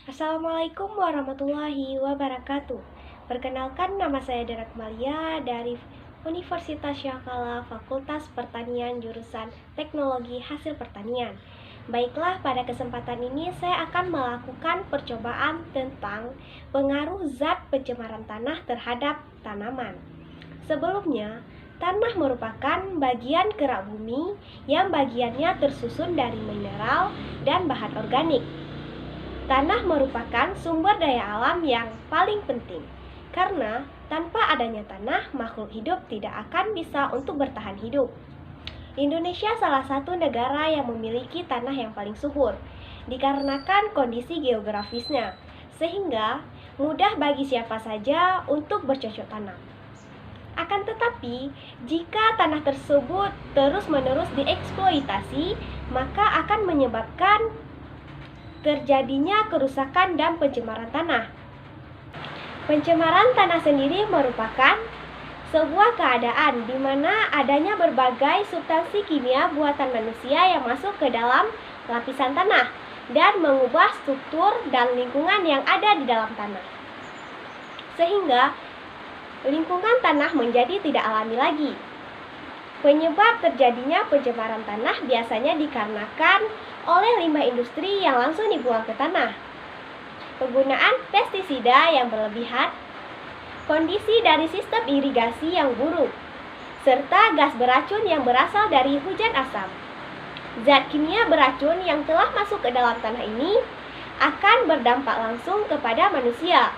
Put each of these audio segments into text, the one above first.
Assalamualaikum warahmatullahi wabarakatuh. Perkenalkan, nama saya Dara Kemalia dari Universitas Syahkala Fakultas Pertanian jurusan Teknologi Hasil Pertanian. Baiklah, pada kesempatan ini saya akan melakukan percobaan tentang pengaruh zat pencemaran tanah terhadap tanaman. Sebelumnya, tanah merupakan bagian kerak bumi yang bagiannya tersusun dari mineral dan bahan organik. Tanah merupakan sumber daya alam yang paling penting, karena tanpa adanya tanah, makhluk hidup tidak akan bisa untuk bertahan hidup. Indonesia salah satu negara yang memiliki tanah yang paling subur, dikarenakan kondisi geografisnya, sehingga mudah bagi siapa saja untuk bercocok tanam. Akan tetapi, jika tanah tersebut terus-menerus dieksploitasi, maka akan menyebabkan terjadinya kerusakan dan pencemaran tanah. Pencemaran tanah sendiri merupakan sebuah keadaan di mana adanya berbagai substansi kimia buatan manusia yang masuk ke dalam lapisan tanah dan mengubah struktur dan lingkungan yang ada di dalam tanah, sehingga lingkungan tanah menjadi tidak alami lagi. Penyebab terjadinya pencemaran tanah biasanya dikarenakan oleh limbah industri yang langsung dibuang ke tanah, penggunaan pestisida yang berlebihan, kondisi dari sistem irigasi yang buruk, serta gas beracun yang berasal dari hujan asam. Zat kimia beracun yang telah masuk ke dalam tanah ini akan berdampak langsung kepada manusia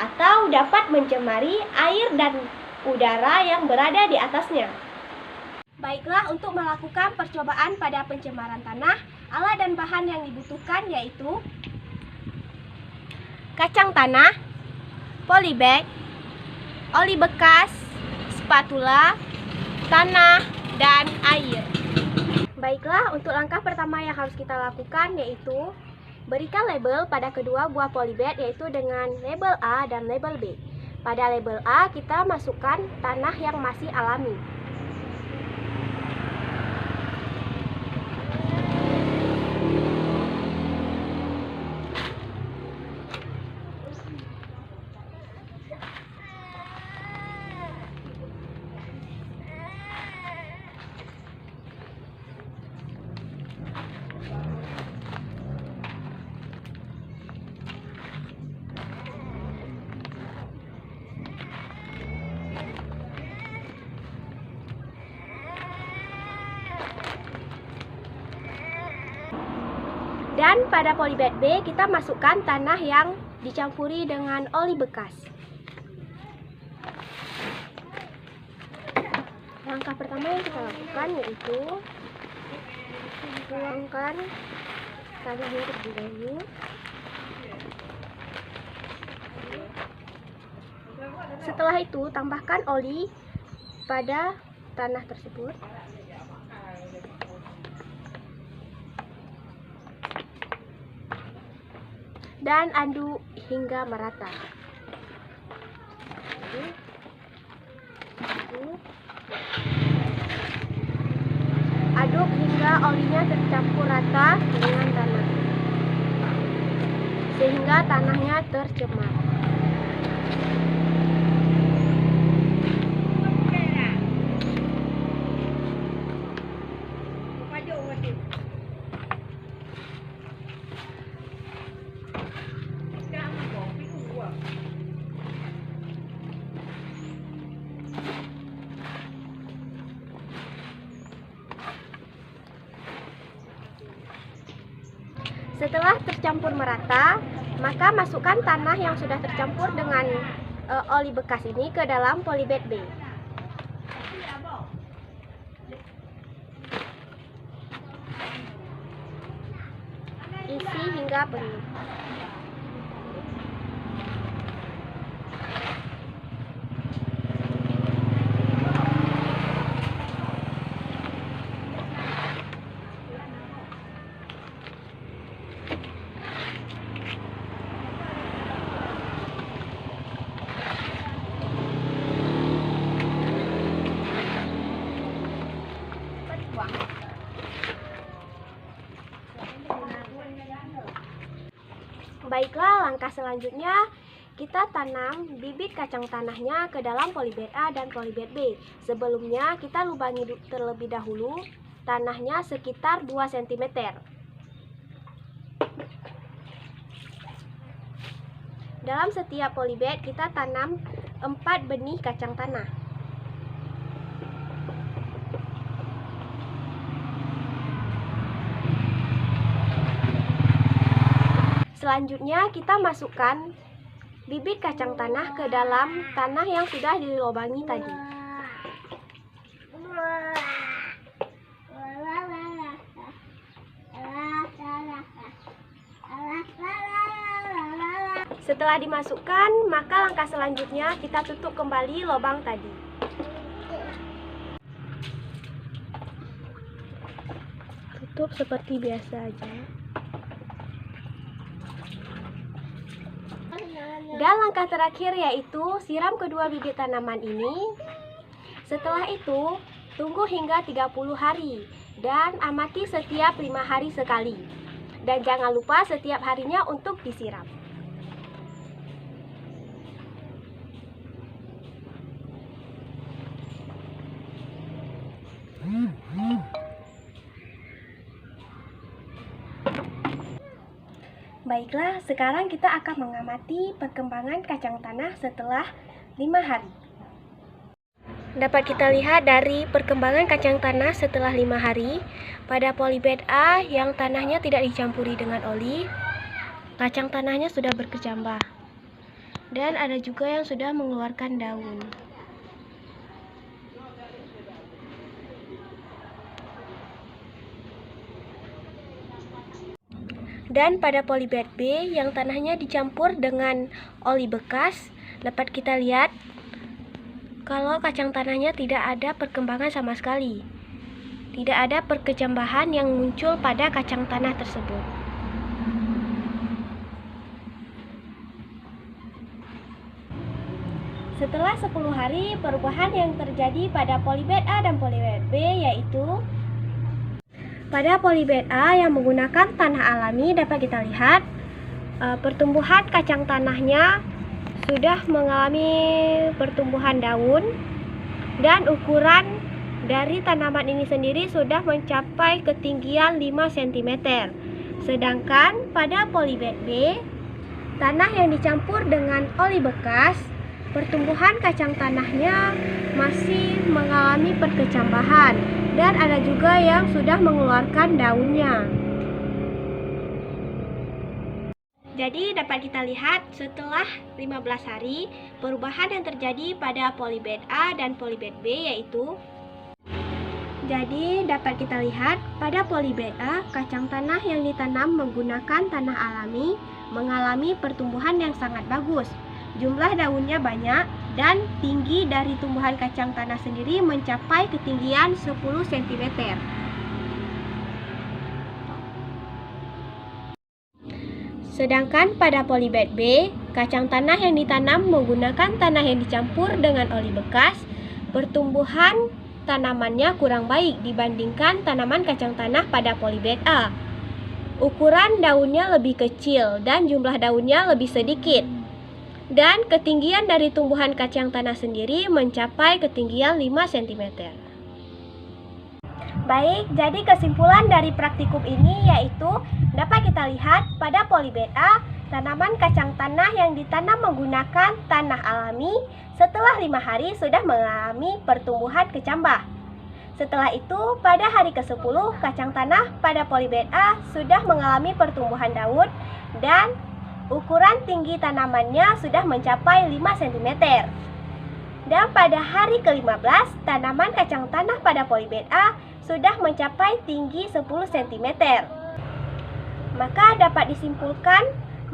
atau dapat mencemari air dan udara yang berada di atasnya. Baiklah, untuk melakukan percobaan pada pencemaran tanah, alat dan bahan yang dibutuhkan yaitu kacang tanah, polybag, oli bekas, spatula, tanah, dan air. Baiklah, untuk langkah pertama yang harus kita lakukan yaitu berikan label pada kedua buah polybag, yaitu dengan label A dan label B. Pada label A kita masukkan tanah yang masih alami. Dan pada polybag B kita masukkan tanah yang dicampuri dengan oli bekas. Langkah pertama yang kita lakukan yaitu tuangkan tanah yang terlebih dahulu. Setelah itu tambahkan oli pada tanah tersebut. Dan aduk hingga merata. Aduk hingga olinya tercampur rata dengan tanah, sehingga tanahnya tercemar. Setelah tercampur merata, maka masukkan tanah yang sudah tercampur dengan oli bekas ini ke dalam polybag B. Isi hingga penuh. Baiklah, langkah selanjutnya kita tanam bibit kacang tanahnya ke dalam polybag A dan polybag B. Sebelumnya kita lubangi terlebih dahulu tanahnya sekitar 2 cm. Dalam setiap polybag kita tanam 4 benih kacang tanah. Selanjutnya kita masukkan bibit kacang tanah ke dalam tanah yang sudah dilubangi tadi. Setelah dimasukkan, maka langkah selanjutnya kita tutup kembali lubang tadi. Tutup seperti biasa aja. Dan langkah terakhir yaitu siram kedua bibit tanaman ini. Setelah itu, tunggu hingga 30 hari dan amati setiap 5 hari sekali. Dan jangan lupa setiap harinya untuk disiram. Baiklah, sekarang kita akan mengamati perkembangan kacang tanah setelah 5 hari. Dapat kita lihat dari perkembangan kacang tanah setelah 5 hari, pada polybag A yang tanahnya tidak dicampuri dengan oli, kacang tanahnya sudah berkecambah. Dan ada juga yang sudah mengeluarkan daun. Dan pada polybag B yang tanahnya dicampur dengan oli bekas, dapat kita lihat kalau kacang tanahnya tidak ada perkembangan sama sekali. Tidak ada perkecambahan yang muncul pada kacang tanah tersebut. Setelah 10 hari, perubahan yang terjadi pada polybag A dan polybag B yaitu pada polybag A yang menggunakan tanah alami dapat kita lihat pertumbuhan kacang tanahnya sudah mengalami pertumbuhan daun dan ukuran dari tanaman ini sendiri sudah mencapai ketinggian 5 cm. Sedangkan pada polybag B, tanah yang dicampur dengan oli bekas, pertumbuhan kacang tanahnya masih mengalami perkecambahan dan ada juga yang sudah mengeluarkan daunnya. Jadi dapat kita lihat setelah 15 hari perubahan yang terjadi pada polybag A dan polybag B yaitu dapat kita lihat pada polybag A kacang tanah yang ditanam menggunakan tanah alami mengalami pertumbuhan yang sangat bagus. Jumlah daunnya banyak dan tinggi dari tumbuhan kacang tanah sendiri mencapai ketinggian 10 cm. Sedangkan pada polybag B, kacang tanah yang ditanam menggunakan tanah yang dicampur dengan oli bekas, pertumbuhan tanamannya kurang baik dibandingkan tanaman kacang tanah pada polybag A. Ukuran daunnya lebih kecil dan jumlah daunnya lebih sedikit. Dan ketinggian dari tumbuhan kacang tanah sendiri mencapai ketinggian 5 cm. Baik, jadi kesimpulan dari praktikum ini yaitu dapat kita lihat pada polybag A, tanaman kacang tanah yang ditanam menggunakan tanah alami setelah 5 hari sudah mengalami pertumbuhan kecambah. Setelah itu, pada hari ke-10, kacang tanah pada polybag A sudah mengalami pertumbuhan daun dan ukuran tinggi tanamannya sudah mencapai 5 cm. Dan pada hari ke-15, tanaman kacang tanah pada polybag A sudah mencapai tinggi 10 cm. Maka dapat disimpulkan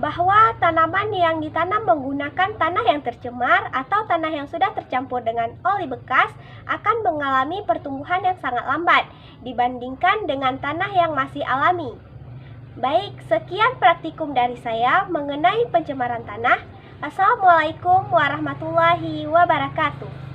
bahwa tanaman yang ditanam menggunakan tanah yang tercemar atau tanah yang sudah tercampur dengan oli bekas akan mengalami pertumbuhan yang sangat lambat dibandingkan dengan tanah yang masih alami. Baik, sekian praktikum dari saya mengenai pencemaran tanah. Assalamualaikum warahmatullahi wabarakatuh.